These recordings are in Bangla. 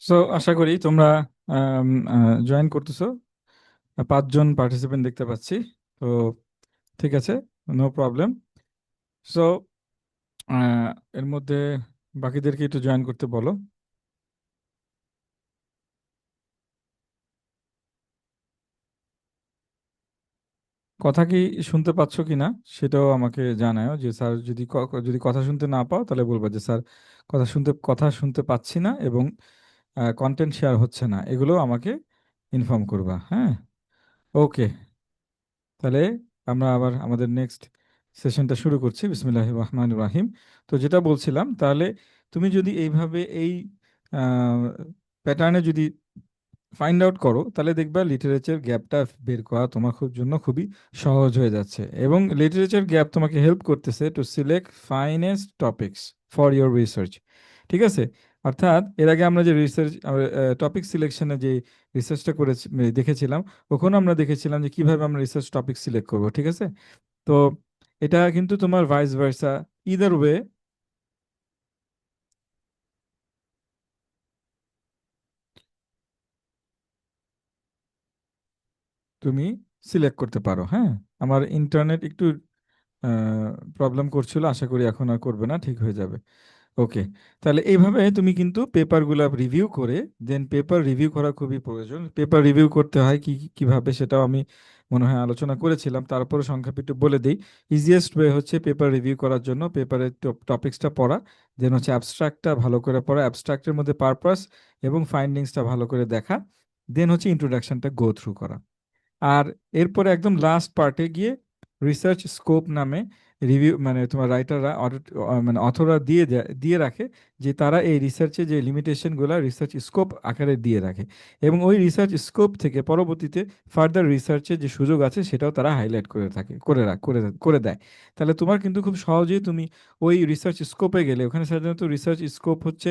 সো আশা করি তোমরা জয়েন করতেছো। 5 জন পার্টিসিপেন্ট দেখতে পাচ্ছি। তো ঠিক আছে, নো প্রবলেম। সো এর মধ্যে বাকিদেরকে একটু জয়েন করতে বলো। কথা কি শুনতে পাচ্ছ কি না সেটাও আমাকে জানাও, যে স্যার যদি যদি কথা শুনতে না পাও তাহলে বলবা যে স্যার কথা শুনতে পাচ্ছি না এবং কন্টেন্ট শেয়ার হচ্ছে না, এগুলো আমাকে ইনফর্ম করবা। হ্যাঁ, ওকে। তাহলে আমরা আবার আমাদের নেক্সট সেশনটা শুরু করছি। বিসমিল্লাহির রহমানির রহিম। তো যেটা বলছিলাম, তাহলে তুমি যদি এইভাবে এই প্যাটার্নে যদি ফাইন্ড আউট করো, তাহলে দেখবা লিটারেচার গ্যাপটা বের করা তোমার জন্য খুবই সহজ হয়ে যাচ্ছে, এবং লিটারেচার গ্যাপ তোমাকে হেল্প করতেছে to select finest topics for your research. ঠিক আছে? অর্থাৎ এর আগে আমরা যে রিসার্চ টপিক সিলেকশনে যে রিসার্চটা করেছি দেখেছিলাম, ওখানে আমরা দেখেছিলাম যে কিভাবে আমরা রিসার্চ টপিক সিলেক্ট করব। ঠিক আছে? তো এটা কিন্তু তোমার ভাইস ভার্সা, ইদার ওয়ে তুমি সিলেক্ট করতে পারো। হ্যাঁ, আমার ইন্টারনেট একটু প্রবলেম করছিল, আশা করি এখন আর করবে না, ঠিক হয়ে যাবে। ওকে। তাহলে এইভাবে তুমি কিন্তু পেপারগুলো রিভিউ করে, দেন পেপার রিভিউ করা খুবই প্রয়োজন। পেপার রিভিউ করতে হয় কিভাবে সেটাও আমি মনে হয় আলোচনা করেছিলাম, তারপরে সংক্ষেপে একটু বলে দিই। ইজিয়েস্ট ওয়ে হচ্ছে পেপার রিভিউ করার জন্য পেপারের টপিক্সটা পড়া, দেন হচ্ছে অ্যাবস্ট্রাক্টটা ভালো করে পড়া, অ্যাবস্ট্রাক্টের মধ্যে পারপাস এবং ফাইন্ডিংসটা ভালো করে দেখা, দেন হচ্ছে ইন্ট্রোডাকশনটা গো থ্রু করা। আর এরপরে একদম লাস্ট পার্টে গিয়ে রিসার্চ স্কোপ নামে রিভিউ, মানে তোমার রাইটাররা মানে অথররা দিয়ে রাখে যে তারা এই রিসার্চে যে লিমিটেশনগুলো রিসার্চ স্কোপ আকারে দিয়ে রাখে, এবং ওই রিসার্চ স্কোপ থেকে পরবর্তীতে ফার্দার রিসার্চের যে সুযোগ আছে সেটাও তারা হাইলাইট করে থাকে, করে দেয়। তাহলে তোমার কিন্তু খুব সহজেই তুমি ওই রিসার্চ স্কোপে গেলে, ওখানে সাধারণত রিসার্চ স্কোপ হচ্ছে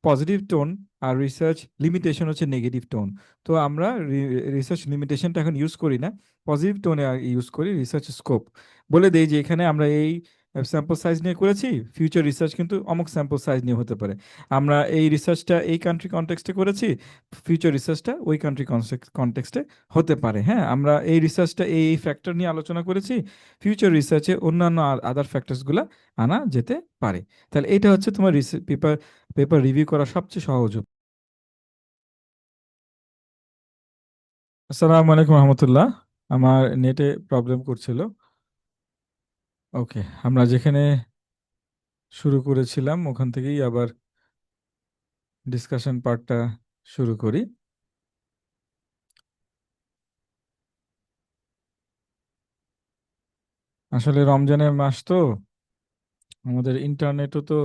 পজিটিভ টোন, আর রিসার্চ লিমিটেশন হচ্ছে নেগেটিভ টোন। তো আমরা রিসার্চ লিমিটেশনটা এখন ইউজ করি না, পজিটিভ টোনে ইউজ করি রিসার্চ স্কোপ। বলে দেই যে এখানে আমরা এই স্যাম্পল সাইজ নিয়ে করেছি, ফিউচার রিসার্চ কিন্তু অমুক স্যাম্পল সাইজ নিয়ে হতে পারে। আমরা এই রিসার্চটা এই কান্ট্রি কনটেক্সটে করেছি, ফিউচার রিসার্চটা ওই কান্ট্রি কনটেক্সটে হতে পারে। হ্যাঁ, আমরা এই রিসার্চটা এই ফ্যাক্টর নিয়ে আলোচনা করেছি, ফিউচার রিসার্চে অন্যান্য আদার ফ্যাক্টরসগুলো আনা যেতে পারে। তাহলে এটা হচ্ছে তোমার পেপার পেপার রিভিউ করা সবচেয়ে সহজ উপায়। আসসালামু আলাইকুম রহমতুল্লাহ। আমার নেটে প্রবলেম করছিল। ওকে, আমরা যেখানে শুরু করেছিলাম ওখান থেকেই আবার ডিসকাশন পার্টটা শুরু করি। আসলে রমজানের মাস তো, আমাদের ইন্টারনেটও তো